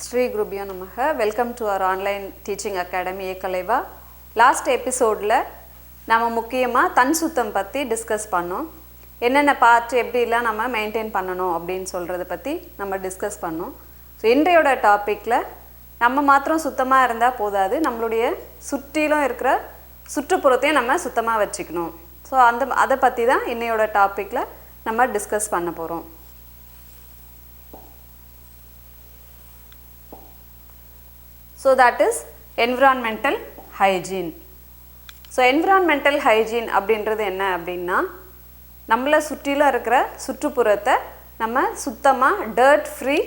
Sri Gurubhyo Namaha. Welcome to our online teaching academy Ekalaiva. Last episode la nama mukkiyama தன் சுத்தம் பத்தி discuss பண்ணோம். என்னென்ன part எப்படிலாம் நம்ம மெயின்டைன் பண்ணணும் அப்படின்னு சொல்கிறத பற்றி நம்ம டிஸ்கஸ் பண்ணோம். ஸோ இன்றையோட டாப்பிக்கில் நம்ம மாத்திரம் சுத்தமாக இருந்தால் போதாது, நம்மளுடைய சுற்றிலும் இருக்கிற சுற்றுப்புறத்தையும் நம்ம சுத்தமாக வச்சுக்கணும். ஸோ அதை பற்றி தான் இன்னையோட டாப்பிக்கில் நம்ம டிஸ்கஸ் பண்ண போகிறோம். So that is environmental hygiene. So environmental hygiene அப்படின்றது என்ன அப்படின்னா, நம்மளை சுற்றிலும் இருக்கிற சுற்றுப்புறத்தை நம்ம சுத்தமாக dirt free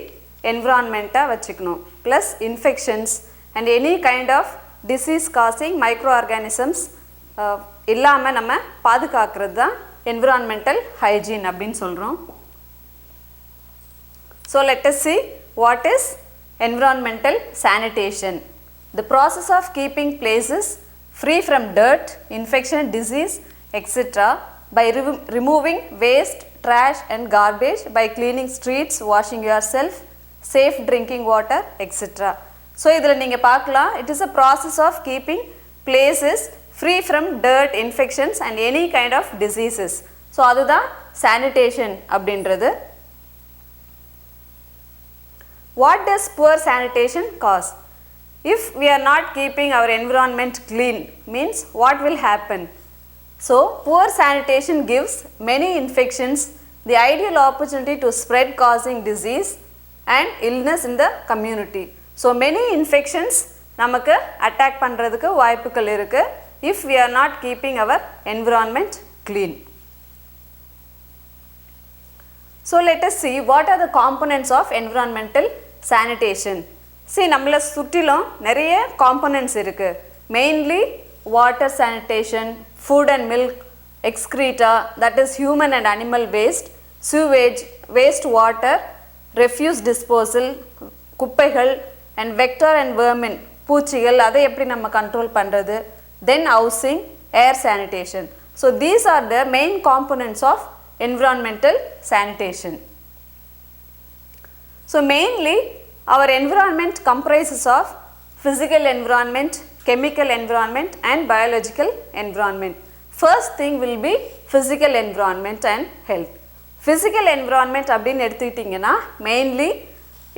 environment-ஆக வச்சுக்கணும். Plus infections and any kind of disease causing microorganisms இல்லாமல் நம்ம பாதுகாக்கிறது தான் environmental hygiene அப்படின்னு சொல்கிறோம். So let us see what is environmental sanitation. The process of keeping places free from dirt, infection, disease, etc. by removing waste, trash and garbage, by cleaning streets, washing yourself, safe drinking water, etc. So இதில் நீங்கள் பார்க்கலாம், it is a process of keeping places free from dirt, infections and any kind of diseases. So அதுதான் sanitation அப்படின்றது. What does poor sanitation cause? If we are not keeping our environment clean, means what will happen? So poor sanitation gives many infections the ideal opportunity to spread, causing disease and illness in the community. So many infections நமக்கு attack பண்றதுக்கு வாய்ப்புகள் இருக்கு if we are not keeping our environment clean. So let us see what are the components of environmental sanitation. See, நம்மளை சுற்றிலும் நிறைய components இருக்கு. Mainly water sanitation, food and milk, excreta, that is human and animal waste, sewage, waste water, refuse disposal, குப்பைகள் and vector and vermin, பூச்சிகள், அதை எப்படி நம்ம control பண்ணுறது, then housing, air sanitation. So these are the main components of environmental sanitation. So mainly our environment comprises of physical environment, chemical environment and biological environment. First thing will be physical environment and health. Physical environment அப்படினு எடுத்துக்கிட்டீங்கன்னா mainly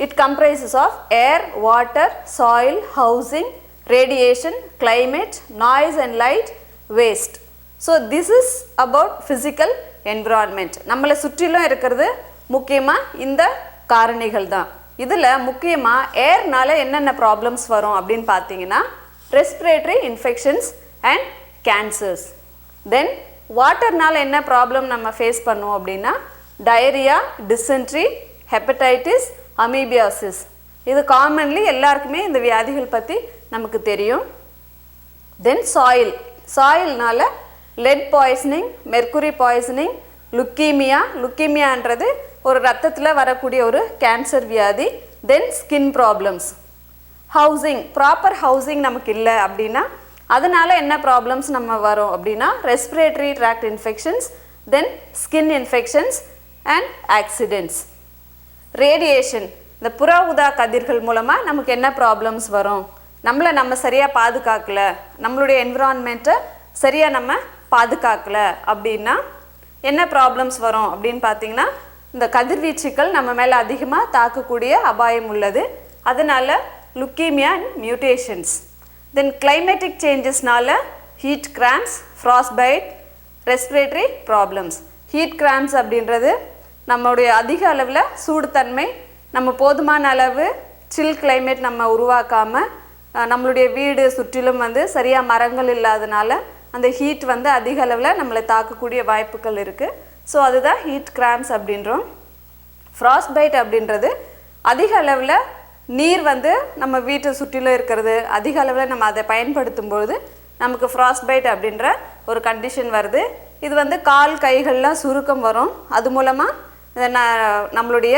it comprises of air, water, soil, housing, radiation, climate, noise and light, waste. So this is about physical environment. நம்மளை சுற்றிலும் இருக்கிறது முக்கியமாக இந்த காரணிகள் தான். இதில் முக்கியமாக ஏர்னால என்னென்ன ப்ராப்ளம்ஸ் வரும் அப்படின்னு பார்த்தீங்கன்னா respiratory infections and cancers. Then வாட்டர்னால என்ன ப்ராப்ளம் நம்ம ஃபேஸ் பண்ணுவோம் அப்படின்னா டயரியா, டிசென்ட்ரி, ஹெப்படைட்டிஸ், அமீபியாசிஸ். இது காமன்லி எல்லாருக்குமே இந்த வியாதிகள் பற்றி நமக்கு தெரியும். தென் சாயில், சாயில்னால லெட் பாய்சனிங், மெர்க்குரி பாய்சனிங், லுக்கீமியான்றது ஒரு ரத்தத்தில் வரக்கூடிய ஒரு கேன்சர் வியாதி. Then skin problems. Housing, proper housing நமக்கு இல்லை அப்படின்னா அதனால் என்ன ப்ராப்ளம்ஸ் நம்ம வரும் அப்படின்னா respiratory tract infections, then skin infections and accidents. Radiation, இந்த புற ஊதா கதிர்கள் மூலமாக நமக்கு என்ன ப்ராப்ளம்ஸ் வரும், நம்மளை நம்ம சரியாக பாதுகாக்கலை, நம்மளுடைய என்விரான்மெண்ட்டை சரியாக நம்ம பாதுகாக்கலை அப்படின்னா என்ன ப்ராப்ளம்ஸ் வரும் அப்படின்னு பார்த்தீங்கன்னா இந்த கதிர்வீச்சுக்கள் நம்ம மேலே அதிகமாக தாக்கக்கூடிய அபாயம் உள்ளது. அதனால் leukaemia and mutations. Then climatic சேஞ்சஸ்னால heat cramps, frostbite, respiratory problems. Heat cramps அப்படின்றது நம்மளுடைய அதிக அளவில் சூடுத்தன்மை, நம்ம போதுமான அளவு சில் கிளைமேட் நம்ம உருவாக்காமல் நம்மளுடைய வீடு சுற்றிலும் சரியாக மரங்கள் இல்லாதனால அந்த ஹீட் அதிக அளவில் நம்மளை தாக்கக்கூடிய வாய்ப்புகள் இருக்குது. ஸோ அதுதான் ஹீட் கிராம்ஸ் அப்படின்றோம். ஃப்ராஸ்பைட் அப்படின்றது அதிக அளவில் நீர் நம்ம வீட்டை சுற்றிலும் இருக்கிறது, அதிக அளவில் நம்ம அதை பயன்படுத்தும்பொழுது நமக்கு ஃப்ராஸ்பைட் அப்படின்ற ஒரு கண்டிஷன் வருது. இது கால் கைகள்லாம் சுருக்கம் வரும். அது மூலமாக நம்மளுடைய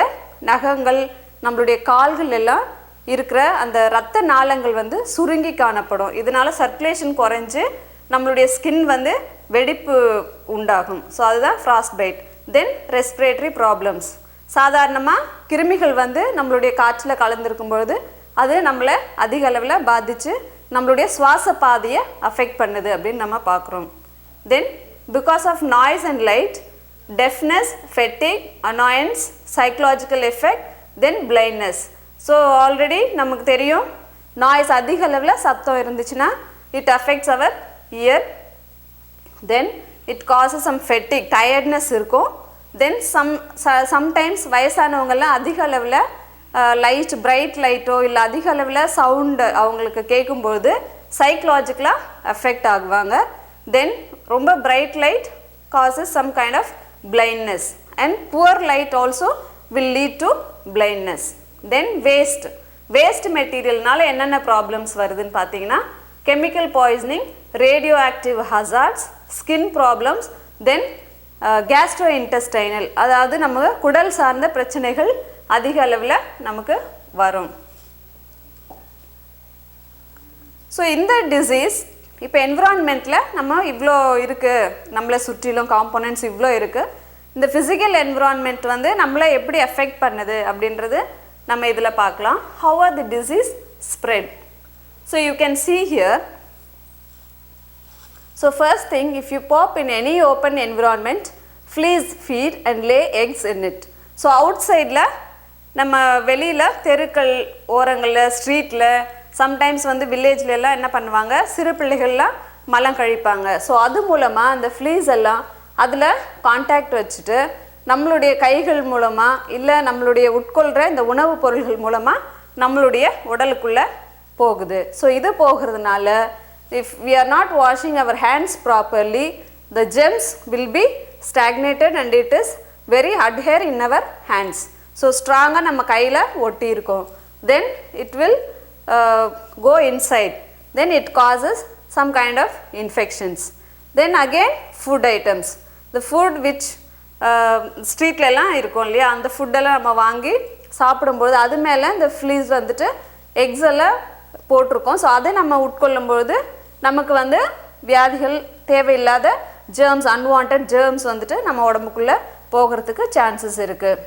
நகங்கள், நம்மளுடைய கால்கள் எல்லாம் இருக்கிற அந்த இரத்த நாளங்கள் சுருங்கி காணப்படும். இதனால் சர்க்குலேஷன் குறைஞ்சு நம்மளுடைய ஸ்கின் வெடிப்பு உண்டாகும். ஸோ அதுதான் ஃப்ராஸ்பைட். தென் ரெஸ்பிரேட்டரி ப்ராப்ளம்ஸ். சாதாரணமாக கிருமிகள் வந்து நம்மளுடைய காற்றில் கலந்துருக்கும் பொழுது அது நம்மளை அதிக அளவில் பாதித்து நம்மளுடைய சுவாச பாதையை அஃபெக்ட் பண்ணுது அப்படின்னு நம்ம பார்க்குறோம். Then because of noise and light, deafness, fatigue, annoyance, psychological effect, then blindness. So already நமக்கு தெரியும் நாய்ஸ் அதிக அளவில் சத்தம் இருந்துச்சுன்னா it affects our ear. Then it causes some fatigue, tiredness இருக்கும். Then sometimes வயசானவங்கெல்லாம் அதிக அளவில் லைட், பிரைட் லைட்டோ இல்லை அதிக அளவில் சவுண்டு அவங்களுக்கு கேட்கும்பொழுது சைக்கலாஜிக்கலாக அஃபெக்ட் ஆகுவாங்க. தென் ரொம்ப bright light causes some kind of blindness and poor light also will lead to blindness. Then waste materialனால என்னென்ன ப்ராப்ளம்ஸ் வருதுன்னு பார்த்தீங்கன்னா chemical poisoning, radioactive hazards, skin problems, then gastrointestinal, அதாவது நம்ம குடல் சார்ந்த பிரச்சனைகள் அதிக அளவில் நமக்கு வரும். ஸோ இந்த டிசீஸ் இப்போ என்விரான்மெண்ட்டில் நம்ம இவ்வளோ இருக்குது, நம்மளை சுற்றிலும் காம்போனன்ட்ஸ் இவ்வளோ இருக்குது. இந்த ஃபிசிக்கல் என்விரான்மெண்ட் வந்து நம்மளை எப்படி அஃபெக்ட் பண்ணுது அப்படின்றது நம்ம இதில் பார்க்கலாம். How are the disease spread? So you can see here. So first thing, if you pop in any open environment, fleas feed and lay eggs in it. So out சைடில் நம்ம வெளியில் தெருக்கள் ஓரங்களில் ஸ்ட்ரீட்டில் சம்டைம்ஸ் வந்து வில்லேஜ்லலாம் என்ன பண்ணுவாங்க, சிறு பிள்ளைகள்லாம் மலம் கழிப்பாங்க. ஸோ அது மூலமாக அந்த ஃப்ளீஸ் எல்லாம் அதில் கான்டாக்ட் வச்சுட்டு நம்மளுடைய கைகள் மூலமாக இல்லை நம்மளுடைய உட்கொள்கிற இந்த உணவுப் பொருள்கள் மூலமாக நம்மளுடைய உடலுக்குள்ளே போகுது. ஸோ இது போகிறதுனால if we are not washing our hands properly, the germs will be stagnated and it is very adhere in our hands. So ஸ்ட்ராங்காக நம்ம கையில் ஒட்டி இருக்கும். Then it will go inside. Then it causes some kind of infections. Then again food items. The food which ஸ்ட்ரீட்லலாம் இருக்கும் இல்லையா, அந்த ஃபுட்டெல்லாம் நம்ம வாங்கி சாப்பிடும்போது அது மேலே இந்த ஃப்ளீஸ் வந்துட்டு எக்ஸ் எல்லாம் போட்டிருக்கோம். ஸோ அதை நம்ம உட்கொள்ளும்பொழுது நமக்கு வந்து வியாதிகள், தேவையில்லாத ஜேர்ம்ஸ், அன்வான்ட் ஜேர்ம்ஸ் வந்துட்டு நம்ம உடம்புக்குள்ளே போகிறதுக்கு சான்சஸ் இருக்குது.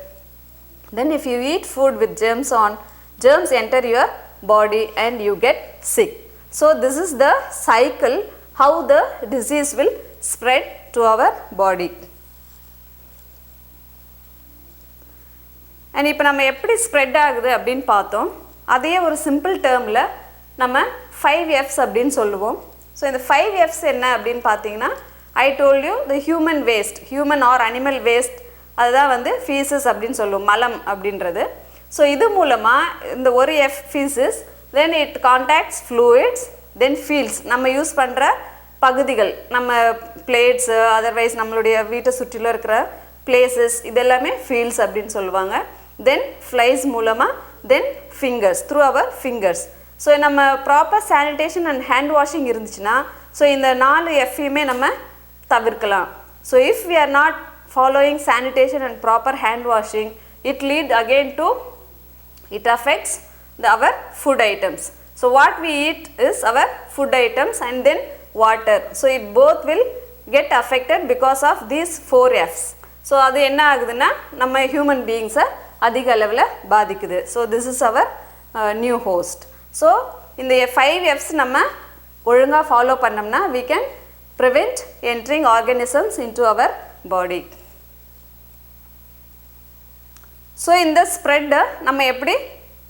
Then if you eat food with germs enter your body and you get sick. So this is the cycle how the disease will spread to our body. And இப்போ நம்ம எப்படி spread ஆகுது அப்படின்னு பார்த்தோம். அதே ஒரு சிம்பிள் டேர்மில் நம்ம 5Fs அப்படின்னு சொல்லுவோம். ஸோ இந்த 5Fs என்ன அப்படின்னு பார்த்தீங்கன்னா, I told you the human waste, human or animal waste, அதுதான் வந்து ஃபீசஸ் அப்படின்னு சொல்லுவோம், மலம் அப்படின்றது. ஸோ இது மூலமாக இந்த ஒரு F faeces, then it contacts fluids, then feels, நம்ம யூஸ் பண்ணுற பகுதிகள், நம்ம பிளேட்ஸு, அதர்வைஸ் நம்மளுடைய வீட்டை சுற்றிலும் இருக்கிற பிளேசஸ், இதெல்லாமே ஃபீல்ஸ் அப்படின்னு சொல்லுவாங்க. தென் ஃப்ளைஸ் மூலமாக, then fingers, through our fingers. So நம்ம proper sanitation and hand washing இருந்துச்சுன்னா ஸோ இந்த 4 எஃப்ஐயுமே நம்ம தவிர்க்கலாம். So if we are not following sanitation and proper hand washing, it lead again to, it affects our food items. So what we eat is our food items and then water. So it both will get affected because of these 4Fs. So அது என்ன ஆகுதுன்னா நம்ம human beings அதிக அளவில் பாதிக்குது. So this is our new host. So இந்த 5Fs நம்ம ஒழுங்காக ஃபாலோ பண்ணோம்னா we can prevent entering organisms into our body. So இந்த ஸ்ப்ரெட்டை நம்ம எப்படி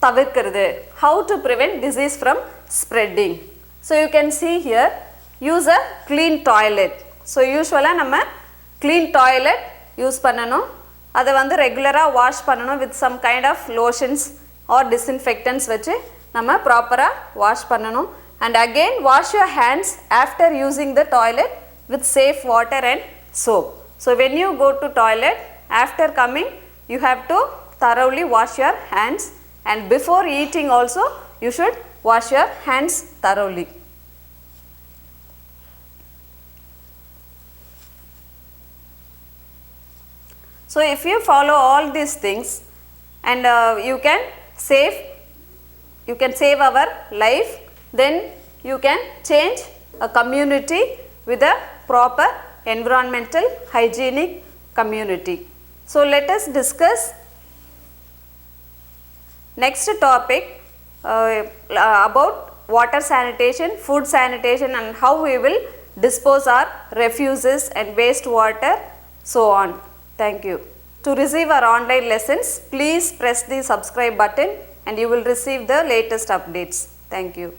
தவிர்க்கிறது, how to prevent disease from spreading. So you can see here, use a clean toilet. So யூஸ்வலாக நம்ம clean toilet யூஸ் பண்ணணும், அதை வந்து ரெகுலராக வாஷ் பண்ணணும் with some kind of lotions or disinfectants வச்சு நம்ம ப்ராப்பராக வாஷ் பண்ணணும். And again wash your hands after using the toilet with safe water and soap. So when you go to toilet, after coming you have to thoroughly wash your hands, and before eating also you should wash your hands thoroughly. So if you follow all these things and you can save our life, then you can change a community with a proper environmental hygienic community. So let us discuss Next topic about water sanitation, food sanitation, and how we will dispose our refuses and wastewater, so on. Thank you. To receive our online lessons, please press the subscribe button and you will receive the latest updates. Thank you.